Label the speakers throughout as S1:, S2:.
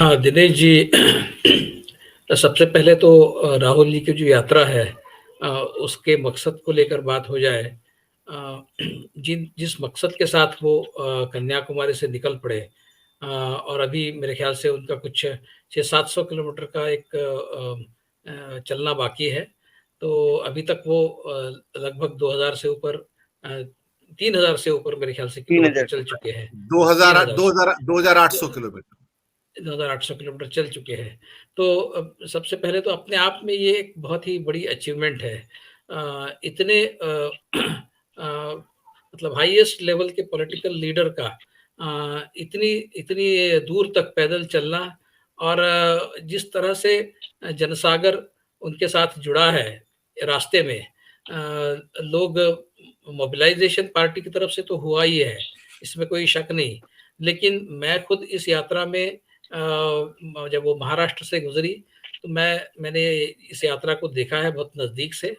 S1: हाँ, दिनेश जी। सबसे पहले तो राहुल जी की जो यात्रा है, उसके मकसद को लेकर बात हो जाए। जिस मकसद के साथ वो कन्याकुमारी से निकल पड़े, और अभी मेरे ख्याल से उनका कुछ 600-700 किलोमीटर का एक चलना बाकी है। तो अभी तक वो लगभग 2000 से ऊपर, 3000 से ऊपर मेरे ख्याल से
S2: तीन
S1: किलोमीटर
S2: हजार
S1: चल चुके हैं।
S2: 2000
S1: 3000
S2: 2800 किलोमीटर
S1: 2800 किलोमीटर चल चुके हैं। तो सबसे पहले तो अपने आप में ये एक बहुत ही बड़ी अचीवमेंट है। इतने मतलब हाईएस्ट लेवल के पॉलिटिकल लीडर का इतनी इतनी दूर तक पैदल चलना, और जिस तरह से जनसागर उनके साथ जुड़ा है रास्ते में। लोग मोबिलाइजेशन पार्टी की तरफ से तो हुआ ही है, इसमें कोई शक नहीं। लेकिन मैं खुद इस यात्रा में जब वो महाराष्ट्र से गुजरी, तो मैंने इस यात्रा को देखा है बहुत नज़दीक से,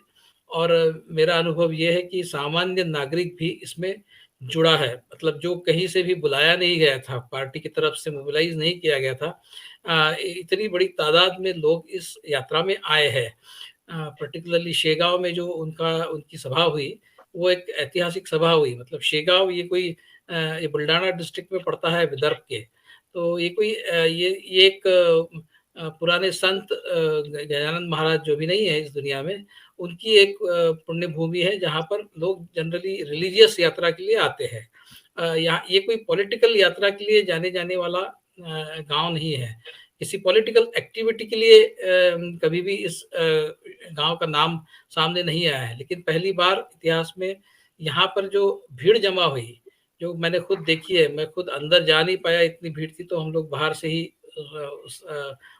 S1: और मेरा अनुभव ये है कि सामान्य नागरिक भी इसमें जुड़ा है। मतलब जो कहीं से भी बुलाया नहीं गया था, पार्टी की तरफ से मोबिलाइज नहीं किया गया था, इतनी बड़ी तादाद में लोग इस यात्रा में आए हैं। पर्टिकुलरली शेगांव में जो उनकी सभा हुई, वो एक ऐतिहासिक सभा हुई। मतलब शेगांव ये कोई ये बुल्डाना डिस्ट्रिक्ट में पड़ता है, विदर्भ के। तो ये कोई ये एक पुराने संत गजानन महाराज जो भी नहीं है इस दुनिया में, उनकी एक पुण्य भूमि है, जहाँ पर लोग जनरली रिलीजियस यात्रा के लिए आते हैं। यहाँ ये कोई पॉलिटिकल यात्रा के लिए जाने जाने वाला गांव नहीं है। किसी पॉलिटिकल एक्टिविटी के लिए कभी भी इस गांव का नाम सामने नहीं आया है, लेकिन पहली बार इतिहास में यहाँ पर जो भीड़ जमा हुई, जो मैंने खुद देखी है। मैं खुद अंदर जा नहीं पाया, इतनी भीड़ थी, तो हम लोग बाहर से ही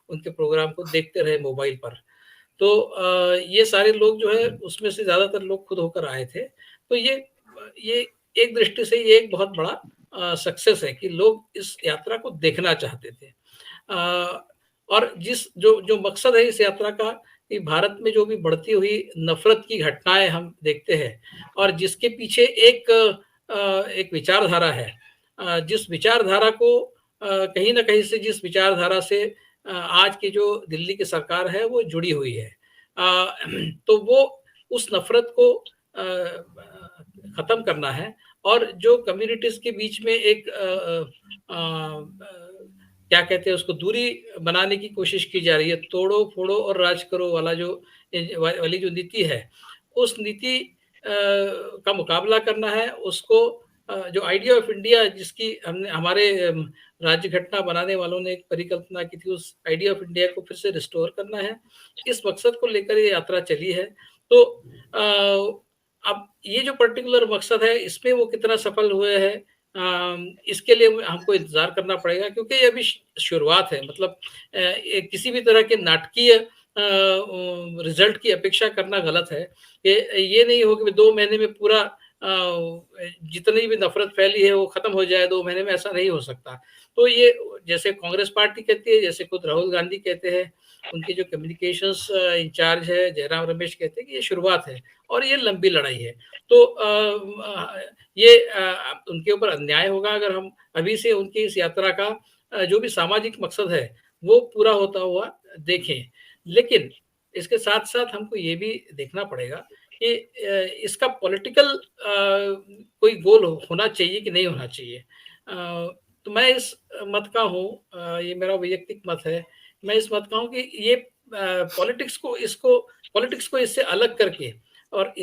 S1: उनके प्रोग्राम को देखते रहे मोबाइल पर। तो ये सारे लोग जो है, उसमें से ज़्यादातर लोग खुद होकर आए थे। तो ये एक दृष्टि से ये एक बहुत बड़ा सक्सेस है कि लोग इस यात्रा को देखना चाहते थे। और जिस जो जो मकसद है इस यात्रा का, कि भारत में जो भी बढ़ती हुई नफ़रत की घटनाएँ हम देखते हैं, और जिसके पीछे एक विचारधारा है। जिस विचारधारा को कहीं न कहीं से जिस विचारधारा से आज की जो दिल्ली की सरकार है वो जुड़ी हुई है। तो वो उस नफ़रत को ख़त्म करना है, और जो कम्युनिटीज़ के बीच में एक क्या कहते हैं उसको, दूरी बनाने की कोशिश की जा रही है, तोड़ो, फोड़ो और राज करो वाला जो वाली जो नीति है, उस नीति का मुकाबला करना है। उसको जो आइडिया ऑफ इंडिया, जिसकी हमने हमारे राज्य घटना बनाने वालों ने एक परिकल्पना की थी, उस आइडिया ऑफ इंडिया को फिर से रिस्टोर करना है। इस मकसद को लेकर ये यात्रा चली है। तो अब ये जो पर्टिकुलर मकसद है, इसमें वो कितना सफल हुए हैं, इसके लिए हमको इंतज़ार करना पड़ेगा, क्योंकि ये अभी शुरुआत है। मतलब किसी भी तरह के नाटकीय रिज़ल्ट की अपेक्षा करना गलत है। ये नहीं हो कि 2 महीने में पूरा जितनी भी नफ़रत फैली है वो ख़त्म हो जाए 2 महीने में, ऐसा नहीं हो सकता। तो ये जैसे कांग्रेस पार्टी कहती है, जैसे खुद राहुल गांधी कहते हैं, उनके जो कम्युनिकेशंस इंचार्ज है जयराम रमेश, कहते हैं कि ये शुरुआत है और ये लंबी लड़ाई है। तो ये उनके ऊपर अन्याय होगा अगर हम अभी से उनकी इस यात्रा का जो भी सामाजिक मकसद है, वो पूरा होता हुआ देखें। लेकिन इसके साथ-साथ हमको ये भी देखना पड़ेगा कि इसका पॉलिटिकल कोई गोल होना चाहिए कि नहीं होना चाहिए। तो मैं इस मत का हूँ, ये मेरा वैयक्तिक मत है। मैं इस मत का हूँ कि ये पॉलिटिक्स को इससे अलग करके, और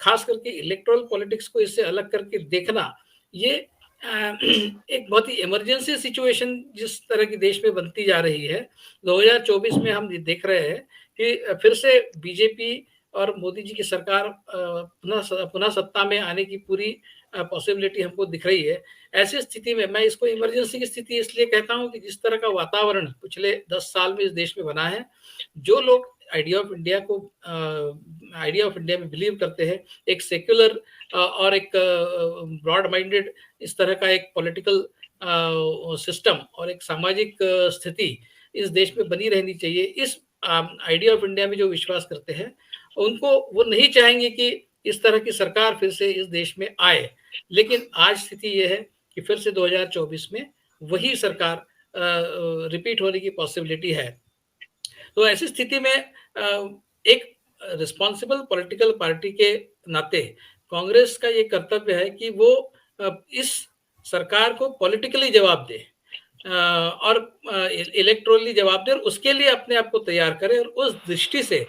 S1: खास करके इलेक्टोरल पॉलिटिक्स को इससे अलग करके देखना, ये एक बहुत ही इमरजेंसी सिचुएशन जिस तरह की देश में बनती जा रही है, 2024 में हम ये देख रहे हैं कि फिर से बीजेपी और मोदी जी की सरकार पुनः सत्ता में आने की पूरी पॉसिबिलिटी हमको दिख रही है। ऐसी स्थिति में मैं इसको इमरजेंसी की स्थिति इसलिए कहता हूँ कि जिस तरह का वातावरण पिछले 10 साल में इस देश में बना है, जो लोग आइडिया ऑफ इंडिया में बिलीव करते हैं, एक सेक्युलर और एक ब्रॉड माइंडेड, इस तरह का एक पॉलिटिकल सिस्टम और एक सामाजिक स्थिति इस देश में बनी रहनी चाहिए। इस आइडिया ऑफ इंडिया में जो विश्वास करते हैं, उनको वो नहीं चाहेंगे कि इस तरह की सरकार फिर से इस देश में आए। लेकिन आज स्थिति ये है कि फिर से 2024 में वही सरकार रिपीट होने की पॉसिबिलिटी है। तो ऐसी स्थिति में एक रिस्पॉन्सिबल पॉलिटिकल पार्टी के नाते कांग्रेस का ये कर्तव्य है कि वो इस सरकार को पॉलिटिकली जवाब दे, और इलेक्टोरली जवाब दे, और उसके लिए अपने आप को तैयार करे। और उस दृष्टि से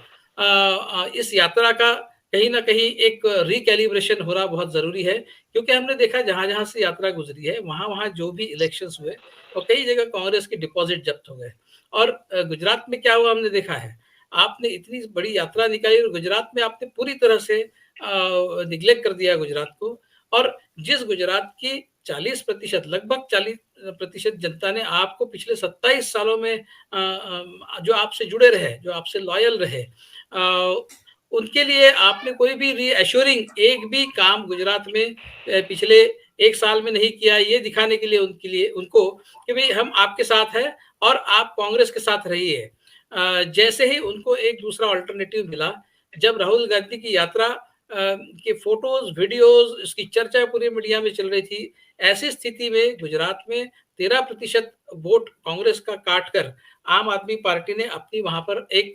S1: इस यात्रा का कहीं न कहीं एक रिकैलिब्रेशन होना बहुत ज़रूरी है, क्योंकि हमने देखा जहाँ-जहाँ से यात्रा गुज़री है, वहाँ-वहाँ जो भी इलेक्शंस हुए और कई जगह कांग्रेस के डिपॉज़िट जब्त हो गए। और गुजरात में क्या हुआ हमने देखा है। आपने इतनी बड़ी यात्रा निकाली और गुजरात में आपने पूरी तरह से निग्लेक्ट कर दिया गुजरात को। और जिस गुजरात की 40% लगभग 40% जनता ने आपको पिछले 27 सालों में जो आपसे जुड़े रहे, जो आपसे लॉयल रहे, उनके लिए आपने कोई भी रीएश्योरिंग एक भी काम गुजरात में पिछले 1 साल में नहीं किया, ये दिखाने के लिए उनको कि भई हम आपके साथ हैं और आप कांग्रेस के साथ रहिए। जैसे ही उनको एक दूसरा अल्टरनेटिव मिला, जब राहुल गांधी की यात्रा के फोटोज़, वीडियोज़, इसकी चर्चा पूरी मीडिया में चल रही थी। ऐसी स्थिति में गुजरात में 13% वोट कांग्रेस का काट कर आम आदमी पार्टी ने अपनी वहाँ पर एक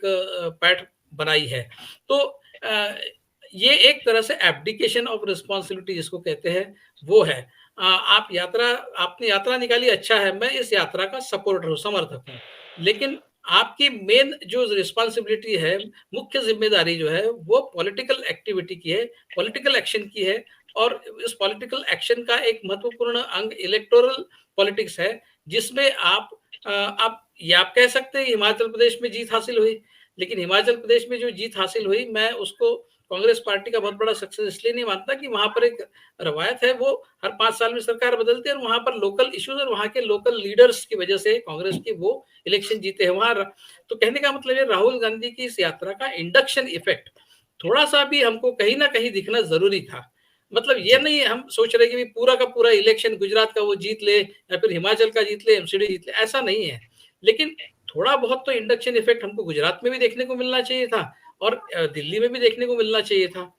S1: पैठ बनाई है। तो अ, ये एक तरह से एब्डिकेशन ऑफ रिस्पॉन्सिबिलिटी जिसको कहते हैं, वो है। आपने यात्रा निकाली, अच्छा है, मैं इस यात्रा का सपोर्टर हूँ, समर्थक हूँ। लेकिन आपकी मेन जो रिस्पॉन्सिबिलिटी है, मुख्य ज़िम्मेदारी जो है, वो पॉलिटिकल एक्टिविटी की है, पॉलिटिकल एक्शन की है। और इस पॉलिटिकल एक्शन का एक महत्वपूर्ण अंग इलेक्टोरल पॉलिटिक्स है, जिसमें आप कह सकते हैं हिमाचल प्रदेश में जीत हासिल हुई, लेकिन हिमाचल प्रदेश में जो जीत हासिल हुई, मैं उसको कांग्रेस पार्टी का बहुत बड़ा सक्सेस इसलिए नहीं मानता कि वहाँ पर एक रवायत है, वो हर 5 साल में सरकार बदलती है और वहाँ पर लोकल इश्यूज़ और वहाँ के लोकल लीडर्स की वजह से कांग्रेस के वो इलेक्शन जीते हैं। तो कहने का मतलब है राहुल गांधी की इस यात्रा का इंडक्शन इफेक्ट थोड़ा-सा भी हमको कहीं न कहीं दिखना ज़रूरी था। मतलब ये
S2: जी,
S1: नहीं हम सोच रहे कि पूरा का पूरा इलेक्शन गुजरात का वो जीत ले या फिर हिमाचल का जीत ले, एमसीडी जीत ले, ऐसा नहीं है। लेकिन थोड़ा बहुत तो इंडक्शन इफेक्ट हमको गुजरात में भी देखने को मिलना चाहिए था और दिल्ली में भी देखने को मिलना चाहिए था,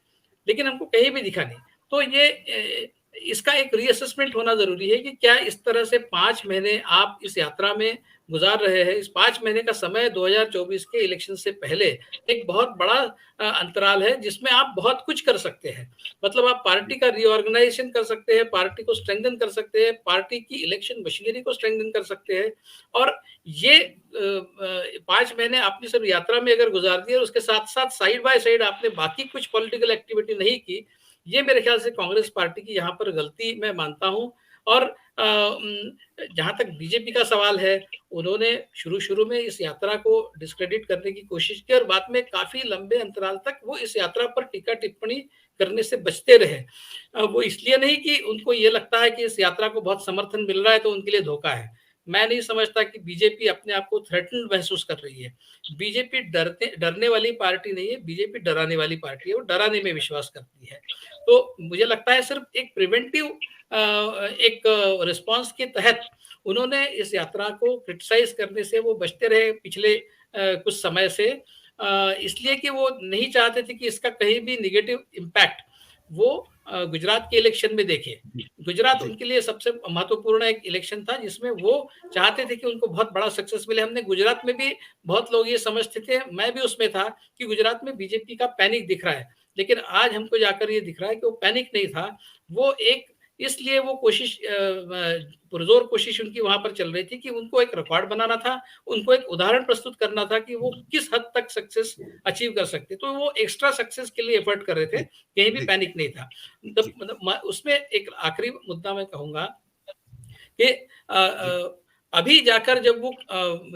S1: लेकिन हमको कहीं भी दिखा नहीं। तो इसका एक रीअसेसमेंट होना ज़रूरी है कि क्या इस तरह से 5 महीने आप इस यात्रा में गुज़ार रहे हैं। इस 5 महीने का समय 2024 के इलेक्शन से पहले एक बहुत बड़ा अंतराल है, जिसमें आप बहुत कुछ कर सकते हैं। मतलब आप पार्टी का रीऑर्गनाइज़ेशन कर सकते हैं, पार्टी को स्ट्रेंथन कर सकते हैं, पार्टी की इलेक्शन मशीनरी को स्ट्रेंथन कर सकते हैं। और ये 5 महीने आपने सिर्फ यात्रा में अगर गुज़ार दिए और उसके साथ-साथ साइड बाय साइड आपने बाकी कुछ पॉलिटिकल एक्टिविटी नहीं की, ये मेरे ख्याल से कांग्रेस पार्टी की यहाँ पर गलती मैं मानता हूँ। और जहाँ तक बीजेपी का सवाल है, उन्होंने शुरू-शुरू में इस यात्रा को डिस्क्रेडिट करने की कोशिश की और बाद में काफ़ी लंबे अंतराल तक वो इस यात्रा पर टीका-टिप्पणी करने से बचते रहे। वो इसलिए नहीं कि उनको ये लगता है कि इस यात्रा को बहुत समर्थन मिल रहा है तो उनके लिए धोखा है। मैं नहीं समझता कि बीजेपी अपने आप को थ्रेटन्ड महसूस कर रही है। बीजेपी डरने वाली पार्टी नहीं है, बीजेपी डराने वाली पार्टी है, वो डराने में विश्वास करती है। तो मुझे लगता है सिर्फ़ एक प्रिवेंटिव एक रिस्पॉन्स के तहत उन्होंने इस यात्रा को क्रिटिसाइज़ करने से वो बचते रहे पिछले कुछ समय से, इसलिए कि वो नहीं चाहते थे कि इसका कहीं भी नेगेटिव इम्पैक्ट वो गुजरात के इलेक्शन में देखें।
S2: जी,
S1: गुजरात
S2: जी,
S1: उनके लिए सबसे महत्वपूर्ण एक इलेक्शन था, जिसमें वो चाहते थे कि उनको बहुत बड़ा सक्सेस मिले। हमने गुजरात में भी बहुत लोग ये समझते थे, मैं भी उसमें था, कि गुजरात में बीजेपी का पैनिक दिख रहा है। लेकिन आज हमको जाकर ये दिख रहा है कि वो पैनिक नहीं था, वो एक इसलिए वो पुरज़ोर कोशिश उनकी वहाँ पर चल रही थी कि उनको एक रिकॉर्ड बनाना था, उनको एक उदाहरण प्रस्तुत करना था कि वो किस हद तक सक्सेस अचीव कर सकते। तो वो एक्स्ट्रा सक्सेस के लिए एफर्ट कर रहे थे,
S2: जी,
S1: कहीं भी
S2: जी,
S1: पैनिक नहीं था।
S2: जी,
S1: मतलब म उसमें एक आखिरी मुद्दा मैं कहूँगा कि
S2: जी,
S1: अभी जाकर जब वो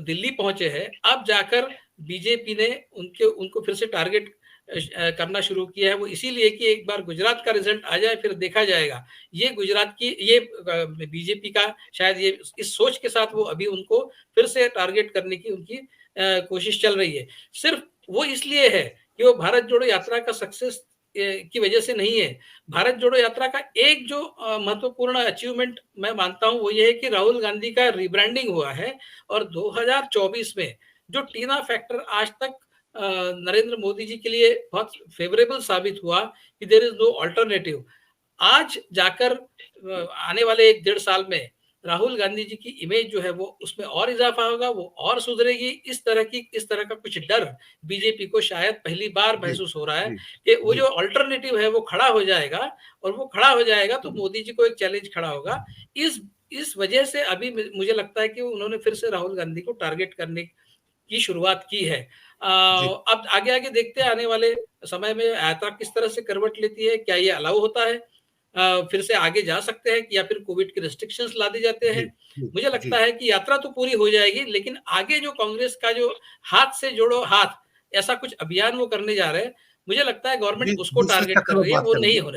S1: दिल्ली पहुँचे हैं, अब जाकर बीजेपी ने उनको फिर से टारगेट करना शुरू किया है। वो इसीलिए कि एक बार गुजरात का रिज़ल्ट आ जाए फिर देखा जाएगा। ये गुजरात की ये बीजेपी का शायद ये इस सोच के साथ वो अभी उनको फिर से टारगेट करने की उनकी कोशिश चल रही है। सिर्फ़ वो इसलिए है कि वो भारत जोड़ो यात्रा का सक्सेस की वजह से नहीं है। भारत जोड़ो यात्रा का एक जो महत्वपूर्ण अचीवमेंट मैं मानता हूँ वो ये है कि राहुल गांधी का रिब्रांडिंग हुआ है और 2024 में जो टीना फैक्टर आज तक नरेंद्र मोदी जी के लिए बहुत फेवरेबल साबित हुआ कि देयर इज़ नो अल्टरनेटिव। आज जाकर आने वाले 1 डेढ़ साल में राहुल गांधी जी की इमेज जो है वो उसमें और इज़ाफ़ा होगा, वो और सुधरेगी। इस तरह का कुछ डर बीजेपी को शायद पहली बार
S2: जी,
S1: महसूस हो रहा है
S2: जी,
S1: कि वो
S2: जी।
S1: जो अल्टरनेटिव है वो खड़ा हो जाएगा, और वो खड़ा हो जाएगा तो मोदी जी को एक चैलेंज खड़ा होगा। इस इस वजह से अभी मुझे लगता है कि उन्होंने फिर से राहुल गांधी को टारगेट करने की शुरुआत की है।
S2: जी,
S1: अब आगे-आगे देखते हैं आने वाले समय में यात्रा किस तरह से करवट लेती है, क्या ये अलाउ होता है? फिर से आगे जा सकते हैं या फिर कोविड के रिस्ट्रिक्शंस ला दी जाते
S2: जी,
S1: हैं।
S2: जी,
S1: मुझे
S2: जी।
S1: लगता है कि यात्रा तो पूरी हो जाएगी, लेकिन आगे जो कांग्रेस का जो हाथ से जोड़ो हाथ, ऐसा कुछ अभियान वो करने जा रहे हैं, मुझे लगता है गवर्नमेंट उसको
S2: दूसरे
S1: टारगेट
S2: सेक्टर
S1: कर
S2: में
S1: रही है,
S2: बात
S1: वो नहीं
S2: करेंगे।
S1: होने